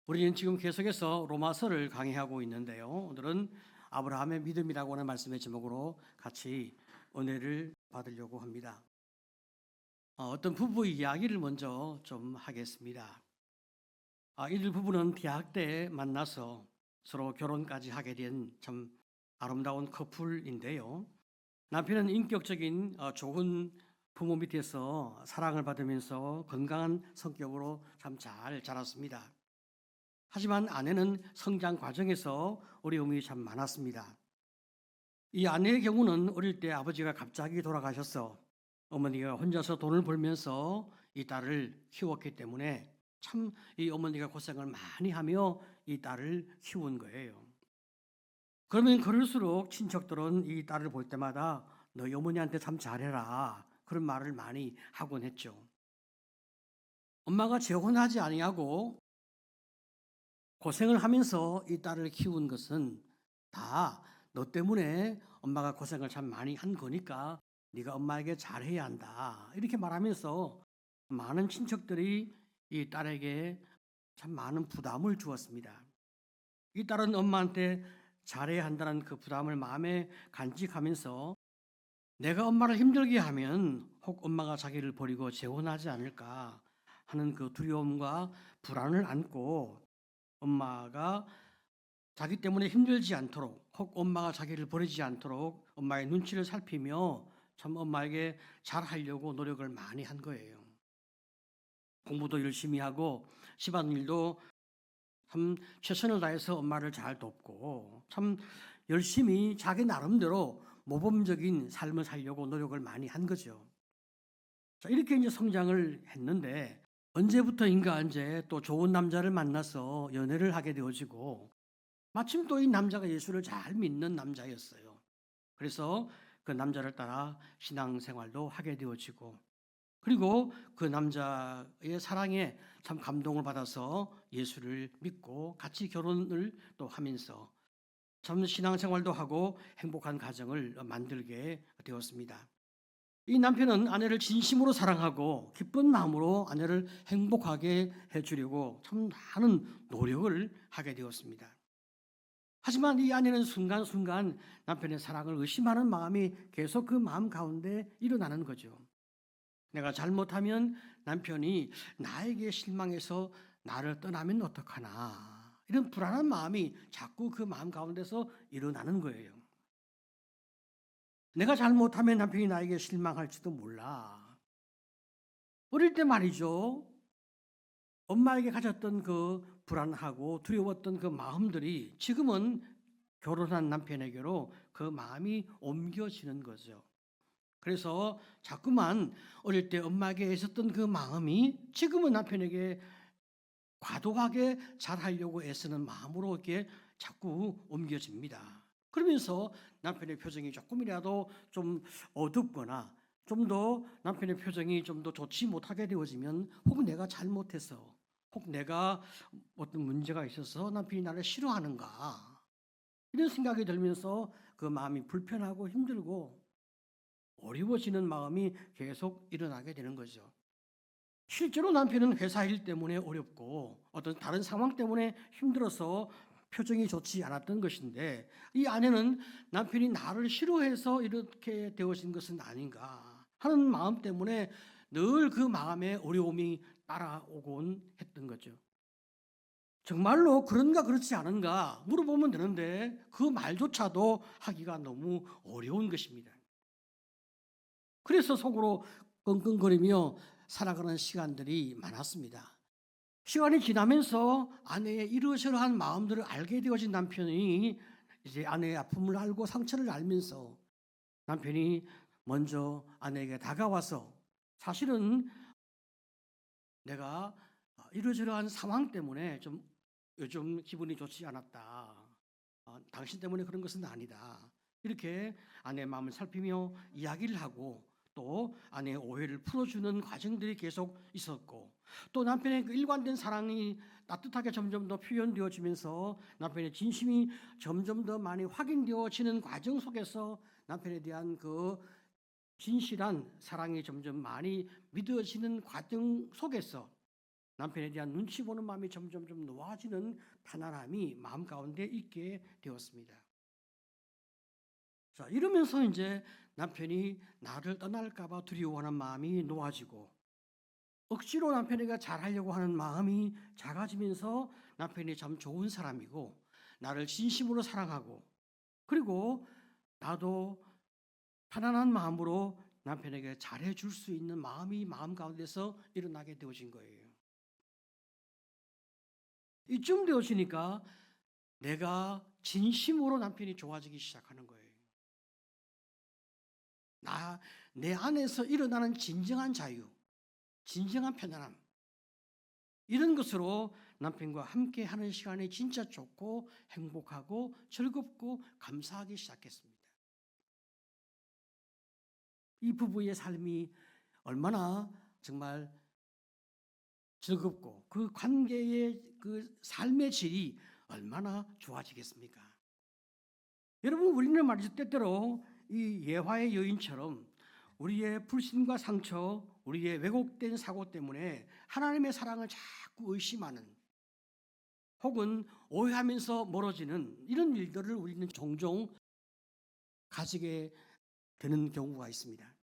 우리는 지금 계속해서 로마서를 강의하고 있는데요. 오늘은 아브라함의 믿음이라고 하는 말씀의 제목으로 같이 은혜를 받으려고 합니다. 어떤 부부의 이야기를 먼저 좀 하겠습니다. 이들 부부는 대학 때 만나서 서로 결혼까지 하게 된 참 아름다운 커플인데요. 남편은 인격적인 좋은 부모 밑에서 사랑을 받으면서 건강한 성격으로 참 잘 자랐습니다. 하지만 아내는 성장 과정에서 어려움이 참 많았습니다. 이 아내의 경우는 어릴 때 아버지가 갑자기 돌아가셔서 어머니가 혼자서 돈을 벌면서 이 딸을 키웠기 때문에 참 이 어머니가 고생을 많이 하며 이 딸을 키운 거예요. 그러면 그럴수록 친척들은 이 딸을 볼 때마다 너희 어머니한테 참 잘해라 그런 말을 많이 하곤 했죠. 엄마가 재혼하지 아니하고 고생을 하면서 이 딸을 키운 것은 다 너 때문에 엄마가 고생을 참 많이 한 거니까 네가 엄마에게 잘해야 한다. 이렇게 말하면서 많은 친척들이 이 딸에게 참 많은 부담을 주었습니다. 이 딸은 엄마한테 잘해야 한다는 그 부담을 마음에 간직하면서 내가 엄마를 힘들게 하면 혹 엄마가 자기를 버리고 재혼하지 않을까 하는 그 두려움과 불안을 안고 엄마가 자기 때문에 힘들지 않도록 혹 엄마가 자기를 버리지 않도록 엄마의 눈치를 살피며 참 엄마에게 잘하려고 노력을 많이 한 거예요. 공부도 열심히 하고 집안일도 참 최선을 다해서 엄마를 잘 돕고 참 열심히 자기 나름대로 모범적인 삶을 살려고 노력을 많이 한 거죠. 자, 이렇게 이제 성장을 했는데 언제부터인가 이제 또 좋은 남자를 만나서 연애를 하게 되어지고 마침 또 이 남자가 예수를 잘 믿는 남자였어요. 그래서 그 남자를 따라 신앙생활도 하게 되어지고 그리고 그 남자의 사랑에 참 감동을 받아서 예수를 믿고 같이 결혼을 또 하면서 참 신앙생활도 하고 행복한 가정을 만들게 되었습니다. 이 남편은 아내를 진심으로 사랑하고 기쁜 마음으로 아내를 행복하게 해주려고 참 많은 노력을 하게 되었습니다. 하지만 이 아내는 순간순간 남편의 사랑을 의심하는 마음이 계속 그 마음 가운데 일어나는 거죠. 내가 잘못하면 남편이 나에게 실망해서 나를 떠나면 어떡하나. 이런 불안한 마음이 자꾸 그 마음 가운데서 일어나는 거예요. 내가 잘못하면 남편이 나에게 실망할지도 몰라. 어릴 때 말이죠. 엄마에게 가졌던 그 불안하고 두려웠던 그 마음들이 지금은 결혼한 남편에게로 그 마음이 옮겨지는 거죠. 그래서 자꾸만 어릴 때 엄마에게 있었던 그 마음이 지금은 남편에게 과도하게 잘하려고 애쓰는 마음으로 이렇게 자꾸 옮겨집니다. 그러면서 남편의 표정이 조금이라도 좀 어둡거나 좀 더 남편의 표정이 좀 더 좋지 못하게 되어지면 혹 내가 잘못해서 혹 내가 어떤 문제가 있어서 남편이 나를 싫어하는가 이런 생각이 들면서 그 마음이 불편하고 힘들고 어려워지는 마음이 계속 일어나게 되는 거죠. 실제로 남편은 회사 일 때문에 어렵고 어떤 다른 상황 때문에 힘들어서 표정이 좋지 않았던 것인데 이 아내는 남편이 나를 싫어해서 이렇게 되어진 것은 아닌가 하는 마음 때문에 늘 그 마음에 어려움이 따라오곤 했던 거죠. 정말로 그런가 그렇지 않은가 물어보면 되는데 그 말조차도 하기가 너무 어려운 것입니다. 그래서 속으로 끙끙거리며 살아가는 시간들이 많았습니다. 시간이 지나면서 아내의 이러저러한 마음들을 알게 되어진 남편이 이제 아내의 아픔을 알고 상처를 알면서 남편이 먼저 아내에게 다가와서 사실은 내가 이러저러한 상황 때문에 좀 요즘 기분이 좋지 않았다. 당신 때문에 그런 것은 아니다. 이렇게 아내의 마음을 살피며 이야기를 하고 또 아내의 오해를 풀어주는 과정들이 계속 있었고 또 남편의 그 일관된 사랑이 따뜻하게 점점 더 표현되어지면서 남편의 진심이 점점 더 많이 확인되어지는 과정 속에서 남편에 대한 그 진실한 사랑이 점점 많이 믿어지는 과정 속에서 남편에 대한 눈치 보는 마음이 점점 좀 놓아지는 편안함이 마음 가운데 있게 되었습니다. 자, 이러면서 이제 남편이 나를 떠날까봐 두려워하는 마음이 놓아지고 억지로 남편에게 잘하려고 하는 마음이 작아지면서 남편이 참 좋은 사람이고 나를 진심으로 사랑하고 그리고 나도 편안한 마음으로 남편에게 잘해줄 수 있는 마음이 마음 가운데서 일어나게 되어진 거예요. 이쯤 되어지니까 내가 진심으로 남편이 좋아지기 시작하는 거예요. 내 안에서 일어나는 진정한 자유, 진정한 편안함, 이런 것으로 남편과 함께 하는 시간이 진짜 좋고 행복하고 즐겁고 감사하기 시작했습니다. 이 부부의 삶이 얼마나 정말 즐겁고 그 관계의 그 삶의 질이 얼마나 좋아지겠습니까? 여러분, 우리는 말이죠, 때때로 이 예화의 여인처럼 우리의 불신과 상처, 우리의 왜곡된 사고 때문에 하나님의 사랑을 자꾸 의심하는 혹은 오해하면서 멀어지는 이런 일들을 우리는 종종 가지게 되는 경우가 있습니다.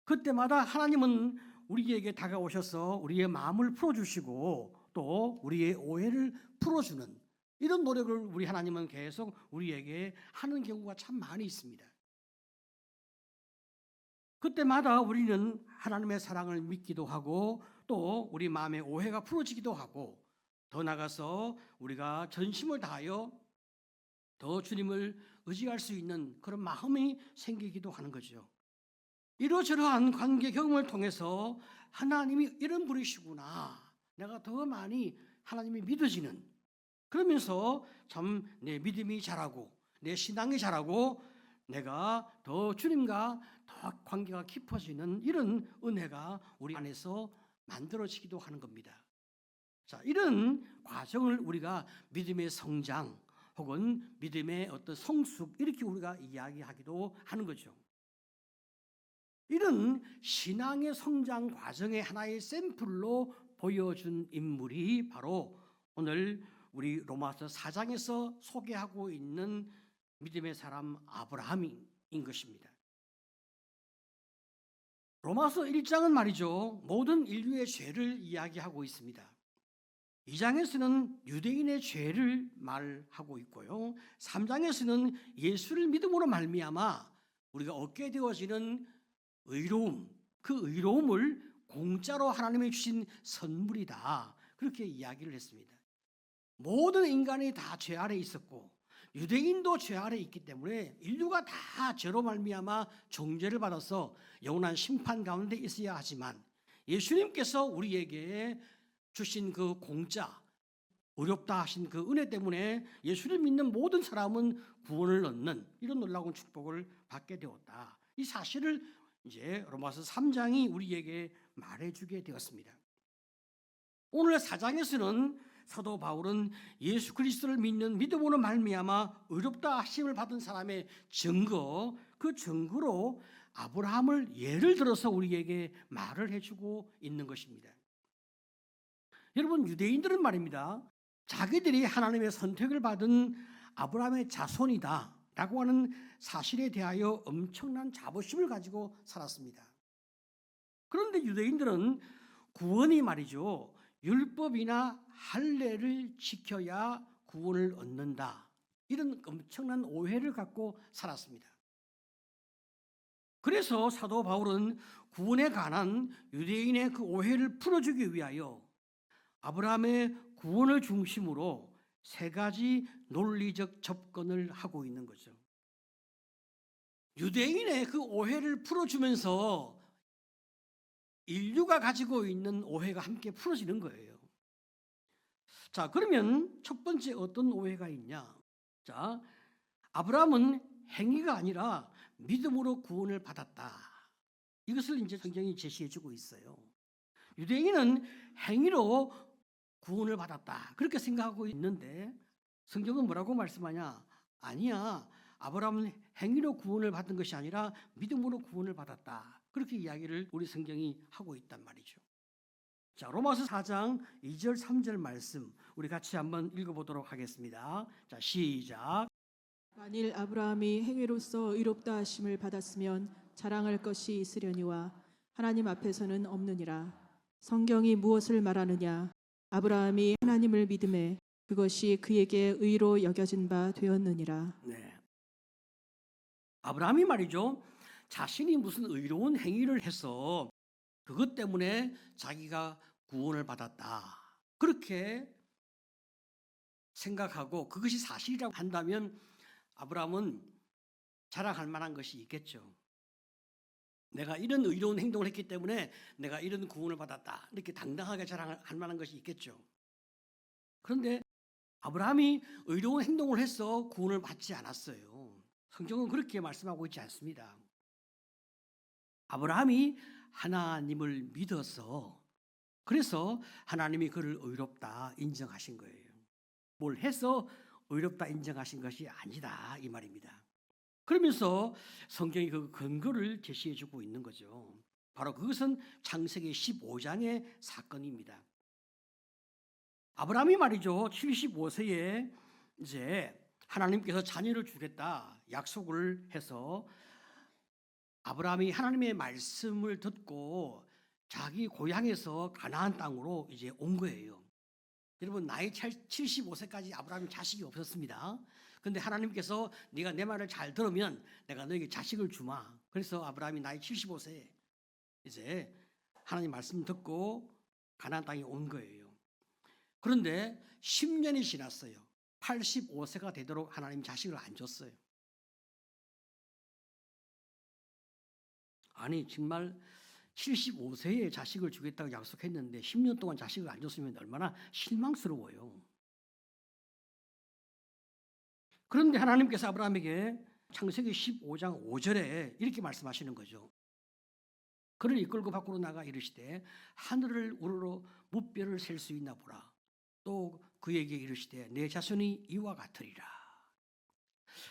그때마다 하나님은 우리에게 다가오셔서 우리의 마음을 풀어주시고 또 우리의 오해를 풀어주는 이런 노력을 우리 하나님은 계속 우리에게 하는 경우가 참 많이 있습니다. 그때마다 우리는 하나님의 사랑을 믿기도 하고 또 우리 마음의 오해가 풀어지기도 하고 더 나아가서 우리가 전심을 다하여 더 주님을 의지할 수 있는 그런 마음이 생기기도 하는 거죠. 이러저러한 관계 경험을 통해서 하나님이 이런 분이시구나, 내가 더 많이 하나님이 믿어지는, 그러면서 참 내 믿음이 자라고 내 신앙이 자라고 내가 더 주님과 더 관계가 깊어지는 이런 은혜가 우리 안에서 만들어지기도 하는 겁니다. 자, 이런 과정을 우리가 믿음의 성장 혹은 믿음의 어떤 성숙 이렇게 우리가 이야기하기도 하는 거죠. 이런 신앙의 성장 과정의 하나의 샘플로 보여준 인물이 바로 오늘 우리 로마서 4장에서 소개하고 있는 믿음의 사람 아브라함인 것입니다. 로마서 1장은 말이죠, 모든 인류의 죄를 이야기하고 있습니다. 2장에서는 유대인의 죄를 말하고 있고요. 3장에서는 예수를 믿음으로 말미암아 우리가 얻게 되어지는 의로움, 그 의로움을 공짜로 하나님이 주신 선물이다, 그렇게 이야기를 했습니다. 모든 인간이 다 죄 아래 있었고 유대인도 죄 아래 있기 때문에 인류가 다 죄로 말미암아 정죄를 받아서 영원한 심판 가운데 있어야 하지만 예수님께서 우리에게 주신 그 공짜, 어렵다 하신 그 은혜 때문에 예수를 믿는 모든 사람은 구원을 얻는 이런 놀라운 축복을 받게 되었다. 이 사실을 이제 로마서 3장이 우리에게 말해주게 되었습니다. 오늘 4장에서는 사도 바울은 예수 그리스도를 믿는 믿음으로 말미암아 의롭다 하심을 받은 사람의 증거, 그 증거로 아브라함을 예를 들어서 우리에게 말을 해주고 있는 것입니다. 여러분, 유대인들은 말입니다, 자기들이 하나님의 선택을 받은 아브라함의 자손이다 라고 하는 사실에 대하여 엄청난 자부심을 가지고 살았습니다. 그런데 유대인들은 구원이 말이죠, 율법이나 할례를 지켜야 구원을 얻는다, 이런 엄청난 오해를 갖고 살았습니다. 그래서 사도 바울은 구원에 관한 유대인의 그 오해를 풀어주기 위하여 아브라함의 구원을 중심으로 세 가지 논리적 접근을 하고 있는 거죠. 유대인의 그 오해를 풀어주면서 인류가 가지고 있는 오해가 함께 풀어지는 거예요. 자, 그러면 첫 번째 어떤 오해가 있냐? 자, 아브라함은 행위가 아니라 믿음으로 구원을 받았다. 이것을 이제 성경이 제시해주고 있어요. 유대인은 행위로 구원을 받았다, 그렇게 생각하고 있는데 성경은 뭐라고 말씀하냐? 아니야, 아브라함은 행위로 구원을 받은 것이 아니라 믿음으로 구원을 받았다. 그렇게 이야기를 우리 성경이 하고 있단 말이죠. 자, 로마서 4장 2절 3절 말씀 우리 같이 한번 읽어보도록 하겠습니다. 자, 시작. 만일 아브라함이 행위로서 의롭다 하심을 받았으면 자랑할 것이 있으려니와 하나님 앞에서는 없느니라. 성경이 무엇을 말하느냐? 아브라함이 하나님을 믿음에 그것이 그에게 의로 여겨진 바 되었느니라. 네. 아브라함이 말이죠. 자신이 무슨 의로운 행위를 해서 그것 때문에 자기가 구원을 받았다. 그렇게 생각하고 그것이 사실이라고 한다면 아브라함은 자랑할 만한 것이 있겠죠. 내가 이런 의로운 행동을 했기 때문에 내가 이런 구원을 받았다. 이렇게 당당하게 자랑할 만한 것이 있겠죠. 그런데 아브라함이 의로운 행동을 해서 구원을 받지 않았어요. 성경은 그렇게 말씀하고 있지 않습니다. 아브라함이 하나님을 믿어서 그래서 하나님이 그를 의롭다 인정하신 거예요. 뭘 해서 의롭다 인정하신 것이 아니다 이 말입니다. 그러면서 성경이 그 근거를 제시해 주고 있는 거죠. 바로 그것은 창세기 15장의 사건입니다. 아브라함이 말이죠. 75세에 이제 하나님께서 자녀를 주겠다 약속을 해서 아브라함이 하나님의 말씀을 듣고 자기 고향에서 가나안 땅으로 이제 온 거예요. 여러분 나이 75세까지 아브라함이 자식이 없었습니다. 그런데 하나님께서 네가 내 말을 잘 들으면 내가 너에게 자식을 주마. 그래서 아브라함이 나이 75세에 이제 하나님 말씀 듣고 가나안 땅에 온 거예요. 그런데 10년이 지났어요. 85세가 되도록 하나님 자식을 안 줬어요. 아니 정말 75세에 자식을 주겠다고 약속했는데 10년 동안 자식을 안 줬으면 얼마나 실망스러워요. 그런데 하나님께서 아브라함에게 창세기 15장 5절에 이렇게 말씀하시는 거죠. 그를 이끌고 밖으로 나가 이르시되 하늘을 우러러 무뼈를 셀 수 있나 보라. 또 그에게 이르시되 내 자손이 이와 같으리라.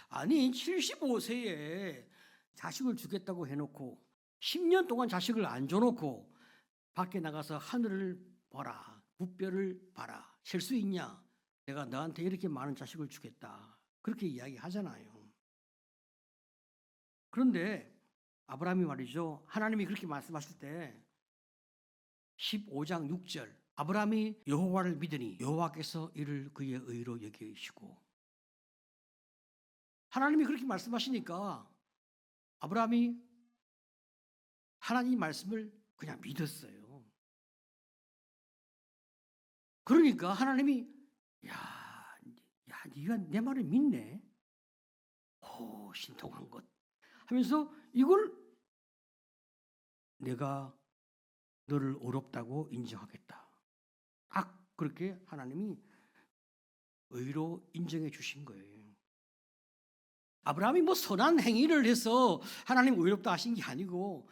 아니 75세에 자식을 주겠다고 해놓고 10년 동안 자식을 안 줘놓고 밖에 나가서 하늘을 봐라, 무뼈를 봐라, 셀 수 있냐? 내가 너한테 이렇게 많은 자식을 주겠다. 그렇게 이야기하잖아요. 그런데 아브라함이 말이죠. 하나님이 그렇게 말씀하실 때 15장 6절 아브라함이 여호와를 믿으니 여호와께서 이를 그의 의로 여기시고 하나님이 그렇게 말씀하시니까 아브라함이 하나님 말씀을 그냥 믿었어요. 그러니까 하나님이 야, 네가 내 말을 믿네. 오, 신통한 것. 하면서 이걸 내가 너를 의롭다고 인정하겠다. 딱 그렇게 하나님이 의로 인정해 주신 거예요. 아브라함이 뭐 선한 행위를 해서 하나님 의롭다 하신 게 아니고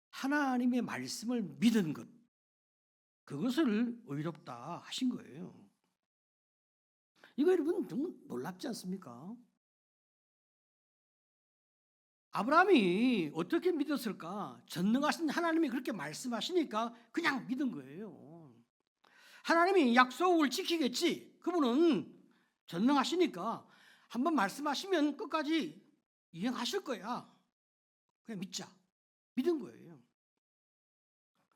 하나님의 말씀을 믿은 것, 그것을 의롭다 하신 거예요. 이거 여러분 정말 놀랍지 않습니까? 아브라함이 어떻게 믿었을까? 전능하신 하나님이 그렇게 말씀하시니까 그냥 믿은 거예요. 하나님이 약속을 지키겠지. 그분은 전능하시니까 한번 말씀하시면 끝까지 이행하실 거야. 그냥 믿자. 믿은 거예요.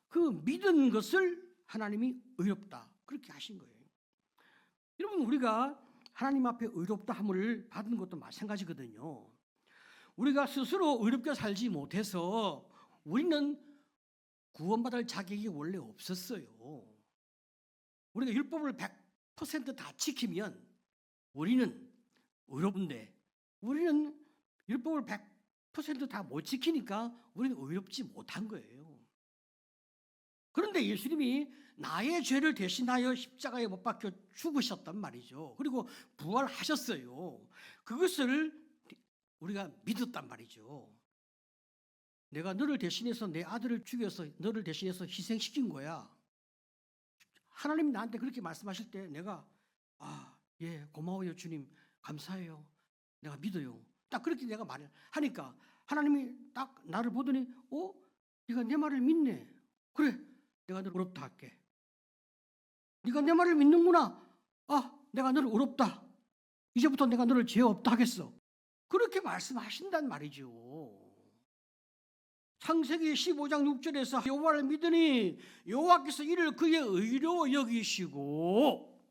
그 믿은 것을 하나님이 의롭다. 그렇게 하신 거예요. 여러분 우리가 하나님 앞에 의롭다 함을 받은 것도 마찬가지거든요. 우리가 스스로 의롭게 살지 못해서 우리는 구원받을 자격이 원래 없었어요. 우리가 율법을 100%다 지키면 우리는 의롭은데 우리는 율법을 100% 다 못 지키니까 우리는 의롭지 못한 거예요. 그런데 예수님이 나의 죄를 대신하여 십자가에 못 박혀 죽으셨단 말이죠. 그리고 부활하셨어요. 그것을 우리가 믿었단 말이죠. 내가 너를 대신해서 내 아들을 죽여서 너를 대신해서 희생시킨 거야. 하나님이 나한테 그렇게 말씀하실 때 내가 예, 고마워요 주님, 감사해요, 내가 믿어요. 딱 그렇게 내가 말을 하니까 하나님이 딱 나를 보더니 네가 내 말을 믿네. 그래, 내가 너를 의롭다 할게. 네가 내 말을 믿는구나. 내가 너를 의롭다. 이제부터 내가 너를 죄 없다 하겠어. 그렇게 말씀하신단 말이죠. 창세기 15장 6절에서 여호와를 믿으니 여호와께서 이를 그의 의로 여기시고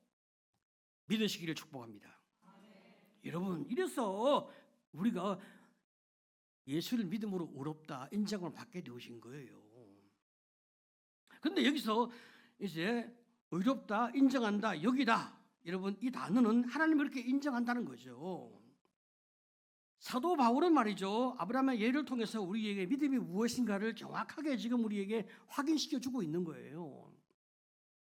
믿으시기를 축복합니다. 여러분, 이래서 우리가 예수를 믿음으로 의롭다 인정을 받게 되신 거예요. 그런데 여기서 이제 의롭다, 인정한다, 여기다. 여러분, 이 단어는 하나님을 그렇게 인정한다는 거죠. 사도 바울은 말이죠, 아브라함의 예를 통해서 우리에게 믿음이 무엇인가를 정확하게 지금 우리에게 확인시켜 주고 있는 거예요.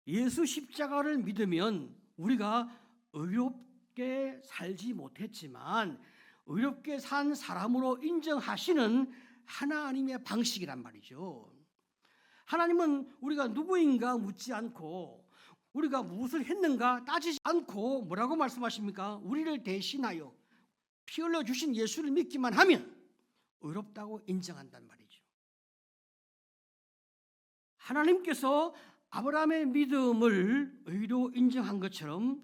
예수 십자가를 믿으면 우리가 의롭게 살지 못했지만 의롭게 산 사람으로 인정하시는 하나님의 방식이란 말이죠. 하나님은 우리가 누구인가 묻지 않고 우리가 무엇을 했는가 따지지 않고 뭐라고 말씀하십니까? 우리를 대신하여 피 흘려 주신 예수를 믿기만 하면 의롭다고 인정한단 말이죠. 하나님께서 아브라함의 믿음을 의로 인정한 것처럼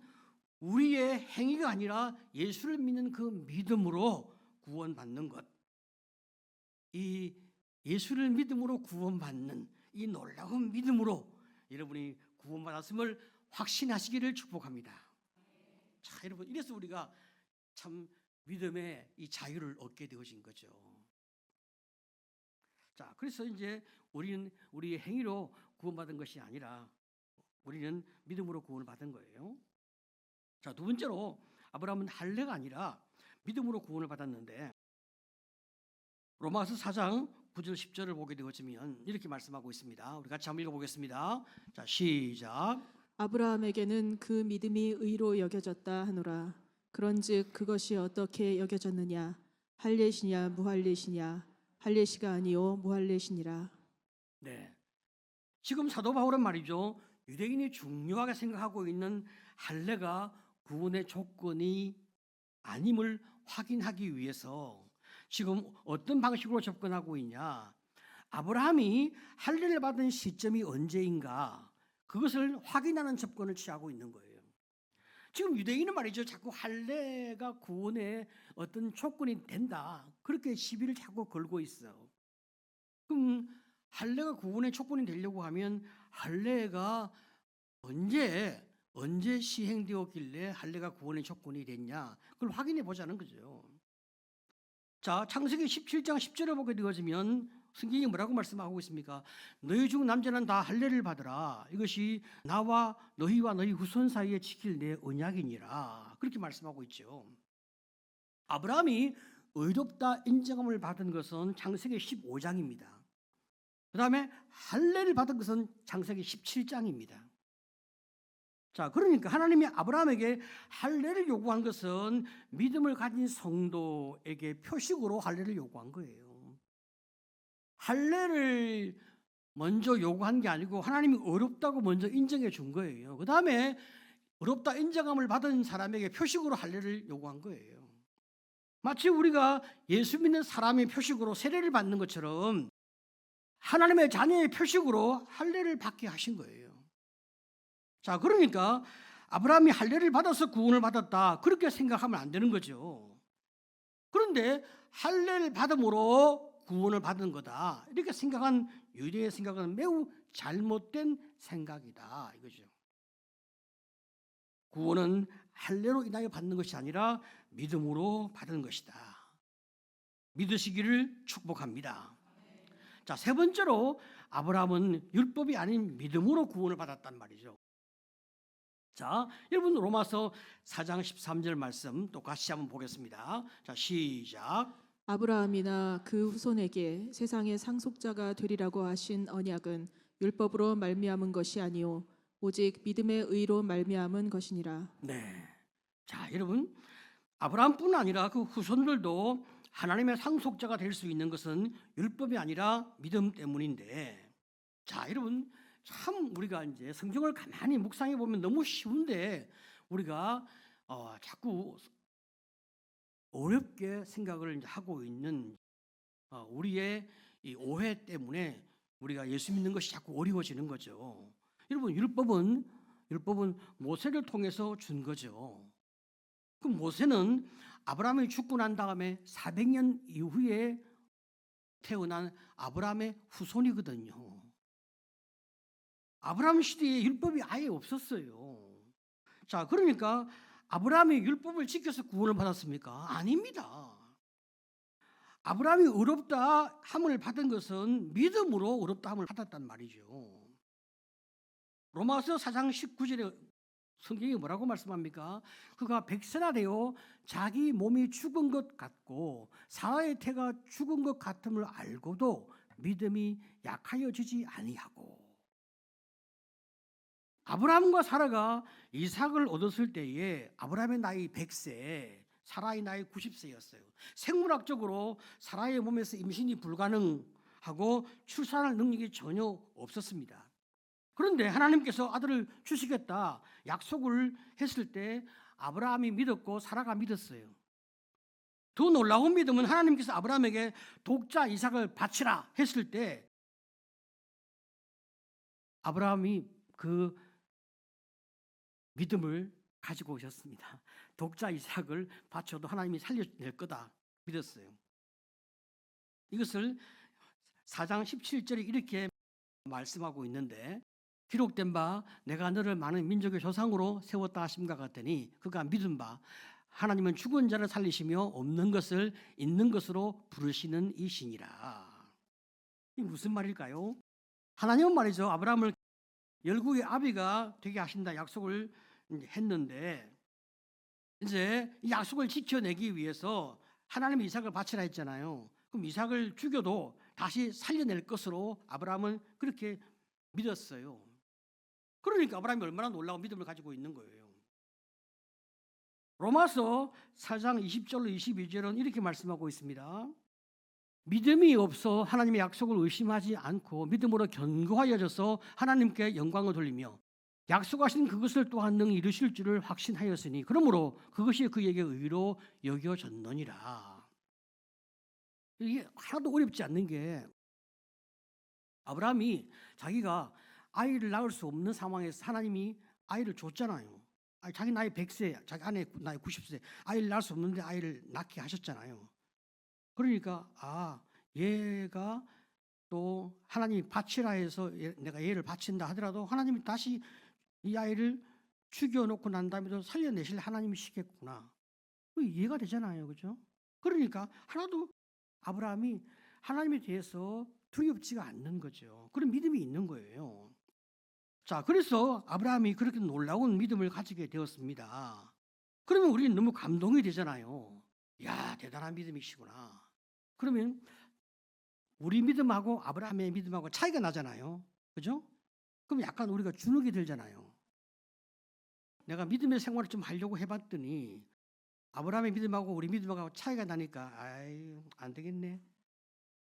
우리의 행위가 아니라 예수를 믿는 그 믿음으로 구원받는 것, 이 예수를 믿음으로 구원받는 이 놀라운 믿음으로 여러분이 구원받았음을 확신하시기를 축복합니다. 자, 여러분, 이래서 우리가 참 믿음의 이 자유를 얻게 되어진 거죠. 자, 그래서 이제 우리는 우리의 행위로 구원받은 것이 아니라 우리는 믿음으로 구원을 받은 거예요. 자, 두 번째로 아브라함은 할례가 아니라 믿음으로 구원을 받았는데 로마서 4장 9절 10절을 보게 되어지면 이렇게 말씀하고 있습니다. 우리 같이 한번 읽어보겠습니다. 자, 시작. 아브라함에게는 그 믿음이 의로 여겨졌다 하노라. 그런즉 그것이 어떻게 여겨졌느냐? 할례시냐 무할례시냐? 할례시가 아니요 무할례시니라. 네, 지금 사도 바울은 말이죠, 유대인이 중요하게 생각하고 있는 할례가 구원의 조건이 아님을 확인하기 위해서 지금 어떤 방식으로 접근하고 있냐? 아브라함이 할례를 받은 시점이 언제인가? 그것을 확인하는 접근을 취하고 있는 거예요. 지금 유대인은 말이죠, 자꾸 할례가 구원의 어떤 조건이 된다, 그렇게 시비를 자꾸 걸고 있어. 그럼 할례가 구원의 조건이 되려고 하면 할례가 언제 시행되었길래 할례가 구원의 조건이 됐냐, 그걸 확인해 보자는 거죠. 자, 창세기 17장 10절을 보게 되어지면 성경이 뭐라고 말씀하고 있습니까? 너희 중 남자는 다 할례를 받으라. 이것이 나와 너희와 너희 후손 사이에 지킬 내 언약이니라. 그렇게 말씀하고 있죠. 아브라함이 의롭다 인정함을 받은 것은 창세기 15장입니다. 그 다음에 할례를 받은 것은 창세기 17장입니다. 자, 그러니까 하나님이 아브라함에게 할례를 요구한 것은 믿음을 가진 성도에게 표식으로 할례를 요구한 거예요. 할례를 먼저 요구한 게 아니고 하나님이 어렵다고 먼저 인정해 준 거예요. 그 다음에 어렵다 인정함을 받은 사람에게 표식으로 할례를 요구한 거예요. 마치 우리가 예수 믿는 사람의 표식으로 세례를 받는 것처럼 하나님의 자녀의 표식으로 할례를 받게 하신 거예요. 자, 그러니까 아브라함이 할례를 받아서 구원을 받았다, 그렇게 생각하면 안 되는 거죠. 그런데 할례를 받음으로 구원을 받은 거다, 이렇게 생각한 유대의 생각은 매우 잘못된 생각이다 이거죠. 구원은 할례로 인하여 받는 것이 아니라 믿음으로 받은 것이다. 믿으시기를 축복합니다. 자, 세 번째로 아브라함은 율법이 아닌 믿음으로 구원을 받았단 말이죠. 자, 여러분 로마서 4장 13절 말씀 또 같이 한번 보겠습니다. 자, 시작. 아브라함이나 그 후손에게 세상의 상속자가 되리라고 하신 언약은 율법으로 말미암은 것이 아니요 오직 믿음의 의로 말미암은 것이니라. 네. 자, 여러분, 아브라함뿐 아니라 그 후손들도 하나님의 상속자가 될 수 있는 것은 율법이 아니라 믿음 때문인데, 자, 여러분, 참 우리가 이제 성경을 가만히 묵상해 보면 너무 쉬운데 우리가 자꾸 어렵게 생각을 이제 하고 있는 우리의 이 오해 때문에 우리가 예수 믿는 것이 자꾸 어려워지는 거죠. 여러분, 율법은 모세를 통해서 준 거죠. 그 모세는 아브라함이 죽고 난 다음에 400년 이후에 태어난 아브라함의 후손이거든요. 아브라함 시대에 율법이 아예 없었어요. 자, 그러니까 아브라함이 율법을 지켜서 구원을 받았습니까? 아닙니다. 아브라함이 의롭다 함을 받은 것은 믿음으로 의롭다 함을 받았단 말이죠. 로마서 4장 19절에 성경이 뭐라고 말씀합니까? 그가 백세나 되어 자기 몸이 죽은 것 같고 사라의 태가 죽은 것 같음을 알고도 믿음이 약하여지지 아니하고. 아브라함과 사라가 이삭을 얻었을 때에 아브라함의 나이 100세, 사라의 나이 90세였어요. 생물학적으로 사라의 몸에서 임신이 불가능하고 출산할 능력이 전혀 없었습니다. 그런데 하나님께서 아들을 주시겠다 약속을 했을 때 아브라함이 믿었고 사라가 믿었어요. 더 놀라운 믿음은 하나님께서 아브라함에게 독자 이삭을 바치라 했을 때 아브라함이 그 믿음을 가지고 오셨습니다. 독자 이삭을 바쳐도 하나님이 살려낼 거다 믿었어요. 이것을 4장 17절에 이렇게 말씀하고 있는데 기록된 바 내가 너를 많은 민족의 조상으로 세웠다 하심과 같으니 그가 믿은 바 하나님은 죽은 자를 살리시며 없는 것을 있는 것으로 부르시는 이시니라. 이게 무슨 말일까요? 하나님은 말이죠. 아브라함을 열국의 아비가 되게 하신다 약속을 했는데 이제 이 약속을 지켜내기 위해서 하나님이 이삭을 바치라 했잖아요. 그럼 이삭을 죽여도 다시 살려낼 것으로 아브라함은 그렇게 믿었어요. 그러니까 아브라함이 얼마나 놀라운 믿음을 가지고 있는 거예요. 로마서 4장 20절로 22절은 이렇게 말씀하고 있습니다. 믿음이 없어 하나님의 약속을 의심하지 않고 믿음으로 견고하여져서 하나님께 영광을 돌리며 약속하신 그것을 또한 능히 이루실 줄을 확신하였으니 그러므로 그것이 그에게 의로 여겨졌느니라. 이게 하나도 어렵지 않는 게 아브라함이 자기가 아이를 낳을 수 없는 상황에서 하나님이 아이를 줬잖아요. 자기 나이 100세, 자기 아내 나이 90세 아이를 낳을 수 없는데 아이를 낳게 하셨잖아요. 그러니까 얘가 또 하나님이 바치라 해서 내가 얘를 바친다 하더라도 하나님이 다시 이 아이를 죽여놓고 난 다음에도 살려내실 하나님이시겠구나. 이해가 되잖아요. 그죠? 그러니까 하나도 아브라함이 하나님에 대해서 두렵지가 않는 거죠. 그런 믿음이 있는 거예요. 자, 그래서 아브라함이 그렇게 놀라운 믿음을 가지게 되었습니다. 그러면 우리는 너무 감동이 되잖아요. 야, 대단한 믿음이시구나. 그러면 우리 믿음하고 아브라함의 믿음하고 차이가 나잖아요. 그죠? 그럼 약간 우리가 주눅이 들잖아요. 내가 믿음의 생활을 좀 하려고 해봤더니 아브라함의 믿음하고 우리 믿음하고 차이가 나니까 안 되겠네.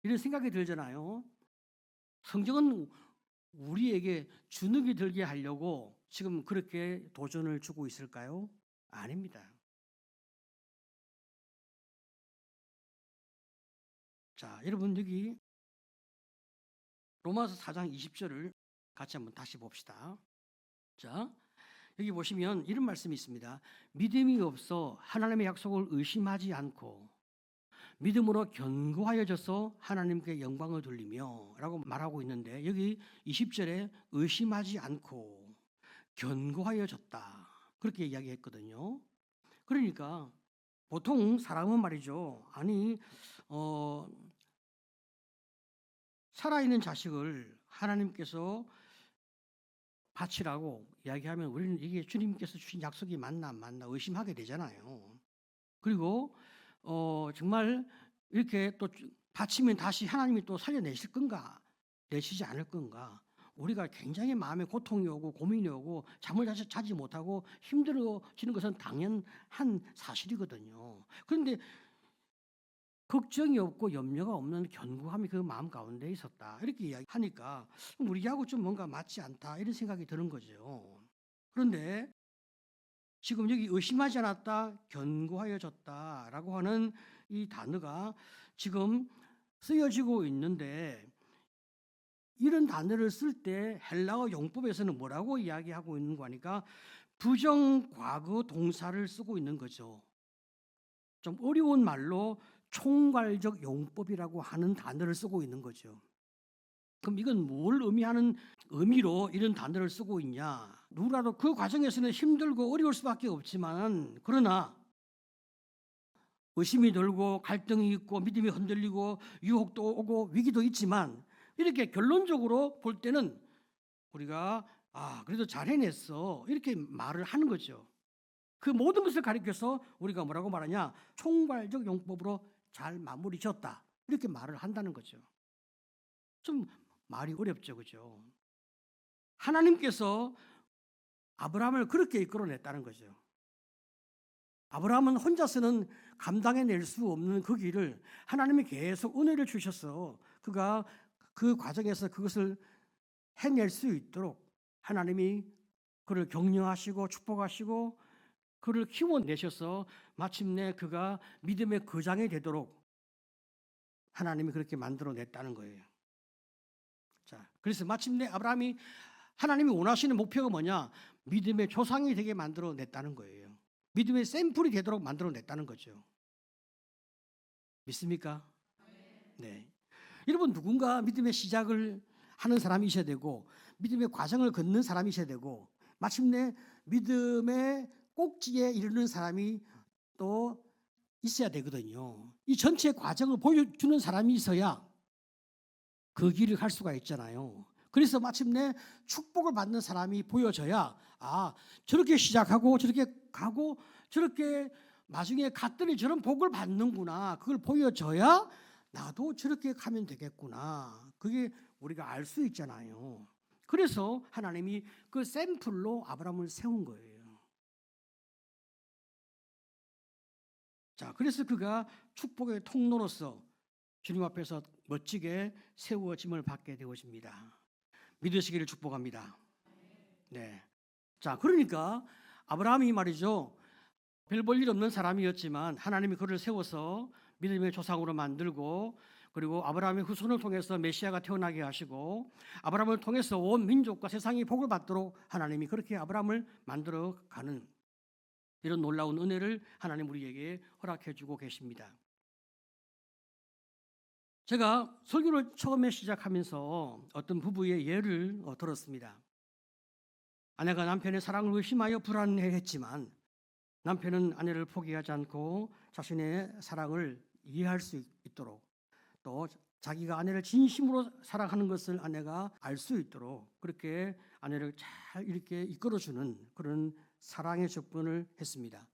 이런 생각이 들잖아요. 성경은 우리에게 주눅이 들게 하려고 지금 그렇게 도전을 주고 있을까요? 아닙니다. 자, 여러분 여기 로마서 4장 20절을 같이 한번 다시 봅시다. 자, 여기 보시면 이런 말씀이 있습니다. 믿음이 없어 하나님의 약속을 의심하지 않고 믿음으로 견고하여져서 하나님께 영광을 돌리며 라고 말하고 있는데 여기 20절에 의심하지 않고 견고하여졌다 그렇게 이야기했거든요. 그러니까 보통 사람은 말이죠. 살아있는 자식을 하나님께서 바치라고 이야기하면 우리는 이게 주님께서 주신 약속이 맞나 안 맞나 의심하게 되잖아요. 그리고 정말 이렇게 또 바치면 다시 하나님이 또 살려내실 건가 내시지 않을 건가 우리가 굉장히 마음에 고통이 오고 고민이 오고 잠을 자지 못하고 힘들어지는 것은 당연한 사실이거든요. 그런데 걱정이 없고 염려가 없는 견고함이 그 마음 가운데 있었다. 이렇게 이야기하니까 우리하고 좀 뭔가 맞지 않다 이런 생각이 드는 거죠. 그런데 지금 여기 의심하지 않았다, 견고하여졌다라고 하는 이 단어가 지금 쓰여지고 있는데, 이런 단어를 쓸 때 헬라어 용법에서는 뭐라고 이야기하고 있는 거니까 부정과거 동사를 쓰고 있는 거죠. 좀 어려운 말로 총괄적 용법이라고 하는 단어를 쓰고 있는 거죠. 그럼 이건 뭘 의미하는 의미로 이런 단어를 쓰고 있냐? 누구라도 그 과정에서는 힘들고 어려울 수밖에 없지만, 그러나 의심이 들고 갈등이 있고 믿음이 흔들리고 유혹도 오고 위기도 있지만, 이렇게 결론적으로 볼 때는 우리가 그래도 잘 해냈어, 이렇게 말을 하는 거죠. 그 모든 것을 가리켜서 우리가 뭐라고 말하냐? 총괄적 용법으로 잘 마무리 지었다, 이렇게 말을 한다는 거죠. 좀 말이 어렵죠, 그죠? 하나님께서 아브라함을 그렇게 이끌어냈다는 거죠. 아브라함은 혼자서는 감당해낼 수 없는 그 길을 하나님이 계속 은혜를 주셔서 그가 그 과정에서 그것을 해낼 수 있도록 하나님이 그를 격려하시고 축복하시고 그를 키워내셔서 마침내 그가 믿음의 거장이 되도록 하나님이 그렇게 만들어냈다는 거예요. 자, 그래서 마침내 아브라함이 하나님이 원하시는 목표가 뭐냐? 믿음의 조상이 되게 만들어냈다는 거예요. 믿음의 샘플이 되도록 만들어냈다는 거죠. 믿습니까? 네. 여러분, 누군가 믿음의 시작을 하는 사람이 있어야 되고 믿음의 과정을 걷는 사람이 있어야 되고 마침내 믿음의 꼭지에 이르는 사람이 또 있어야 되거든요. 이 전체 과정을 보여주는 사람이 있어야 그 길을 갈 수가 있잖아요. 그래서 마침내 축복을 받는 사람이 보여져야 저렇게 시작하고 저렇게 가고 저렇게 나중에 갔더니 저런 복을 받는구나, 그걸 보여줘야 나도 저렇게 가면 되겠구나, 그게 우리가 알 수 있잖아요. 그래서 하나님이 그 샘플로 아브라함을 세운 거예요. 자, 그래서 그가 축복의 통로로서 주님 앞에서 멋지게 세워짐을 받게 되어집니다. 믿으시기를 축복합니다. 네. 자, 그러니까 아브라함이 말이죠, 별 볼 일 없는 사람이었지만 하나님이 그를 세워서 믿음의 조상으로 만들고, 그리고 아브라함의 후손을 통해서 메시아가 태어나게 하시고 아브라함을 통해서 온 민족과 세상이 복을 받도록 하나님이 그렇게 아브라함을 만들어가는 이런 놀라운 은혜를 하나님 우리에게 허락해 주고 계십니다. 제가 설교를 처음에 시작하면서 어떤 부부의 예를 들었습니다. 아내가 남편의 사랑을 의심하여 불안해했지만 남편은 아내를 포기하지 않고 자신의 사랑을 이해할 수 있도록, 또 자기가 아내를 진심으로 사랑하는 것을 아내가 알 수 있도록 그렇게 아내를 잘 이렇게 이끌어주는 그런 사랑의 접근을 했습니다.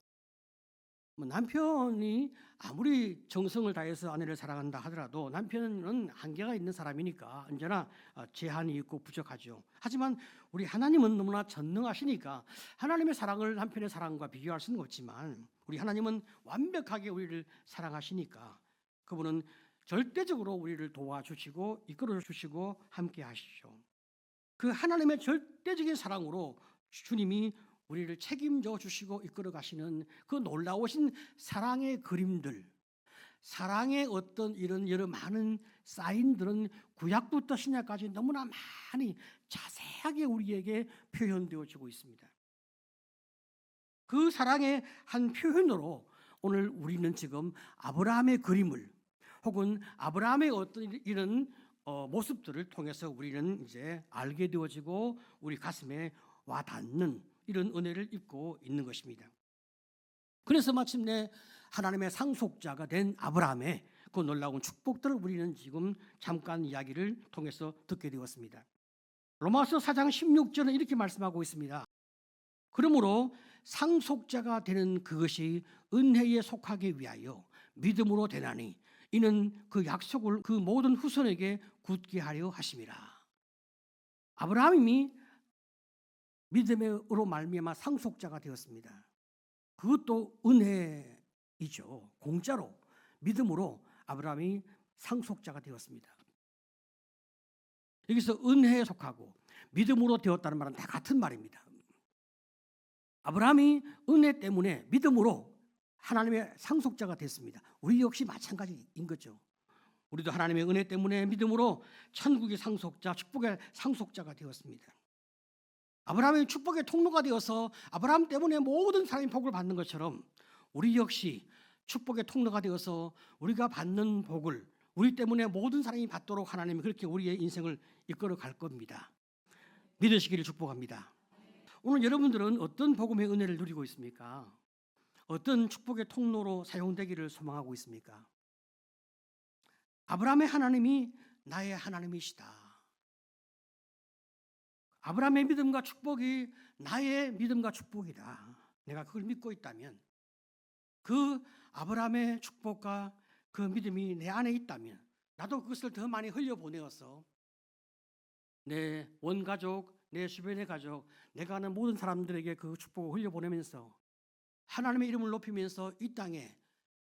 남편이 아무리 정성을 다해서 아내를 사랑한다 하더라도 남편은 한계가 있는 사람이니까 언제나 제한이 있고 부족하죠. 하지만 우리 하나님은 너무나 전능하시니까 하나님의 사랑을 남편의 사랑과 비교할 수는 없지만 우리 하나님은 완벽하게 우리를 사랑하시니까 그분은 절대적으로 우리를 도와주시고 이끌어주시고 함께 하시죠. 그 하나님의 절대적인 사랑으로 주님이 우리를 책임져 주시고 이끌어 가시는 그 놀라우신 사랑의 그림들, 사랑의 어떤 이런 여러 많은 사인들은 구약부터 신약까지 너무나 많이 자세하게 우리에게 표현되어지고 있습니다. 그 사랑의 한 표현으로 오늘 우리는 지금 아브라함의 그림을 혹은 아브라함의 어떤 이런 모습들을 통해서 우리는 이제 알게 되어지고 우리 가슴에 와 닿는 이런 은혜를 입고 있는 것입니다. 그래서 마침내 하나님의 상속자가 된 아브라함의 그 놀라운 축복들을 우리는 지금 잠깐 이야기를 통해서 듣게 되었습니다. 로마서 4장 16절은 이렇게 말씀하고 있습니다. 그러므로 상속자가 되는 그것이 은혜에 속하기 위하여 믿음으로 되나니 이는 그 약속을 그 모든 후손에게 굳게 하려 하심이라. 아브라함이 믿음으로 말미암아 상속자가 되었습니다. 그것도 은혜이죠. 공짜로 믿음으로 아브라함이 상속자가 되었습니다. 여기서 은혜에 속하고 믿음으로 되었다는 말은 다 같은 말입니다. 아브라함이 은혜 때문에 믿음으로 하나님의 상속자가 됐습니다. 우리 역시 마찬가지인 거죠. 우리도 하나님의 은혜 때문에 믿음으로 천국의 상속자, 축복의 상속자가 되었습니다. 아브라함이 축복의 통로가 되어서 아브라함 때문에 모든 사람이 복을 받는 것처럼 우리 역시 축복의 통로가 되어서 우리가 받는 복을 우리 때문에 모든 사람이 받도록 하나님이 그렇게 우리의 인생을 이끌어 갈 겁니다. 믿으시기를 축복합니다. 오늘 여러분들은 어떤 복음의 은혜를 누리고 있습니까? 어떤 축복의 통로로 사용되기를 소망하고 있습니까? 아브라함의 하나님이 나의 하나님이시다. 아브라함의 믿음과 축복이 나의 믿음과 축복이다. 내가 그걸 믿고 있다면, 그 아브라함의 축복과 그 믿음이 내 안에 있다면 나도 그것을 더 많이 흘려보내어서 내 원가족, 내 주변의 가족, 내가 아는 모든 사람들에게 그 축복을 흘려보내면서 하나님의 이름을 높이면서 이 땅에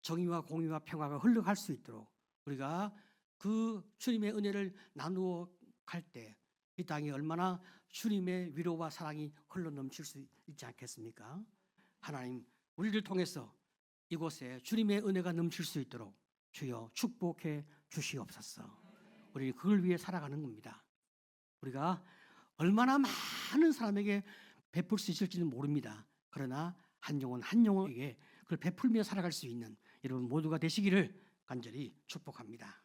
정의와 공의와 평화가 흘러갈 수 있도록 우리가 그 주님의 은혜를 나누어 갈 때 이 땅이 얼마나 주님의 위로와 사랑이 흘러넘칠 수 있지 않겠습니까? 하나님, 우리를 통해서 이곳에 주님의 은혜가 넘칠 수 있도록 주여 축복해 주시옵소서. 우리는 그걸 위해 살아가는 겁니다. 우리가 얼마나 많은 사람에게 베풀 수 있을지는 모릅니다. 그러나 한 영혼 한 영혼에게 그걸 베풀며 살아갈 수 있는 여러분 모두가 되시기를 간절히 축복합니다.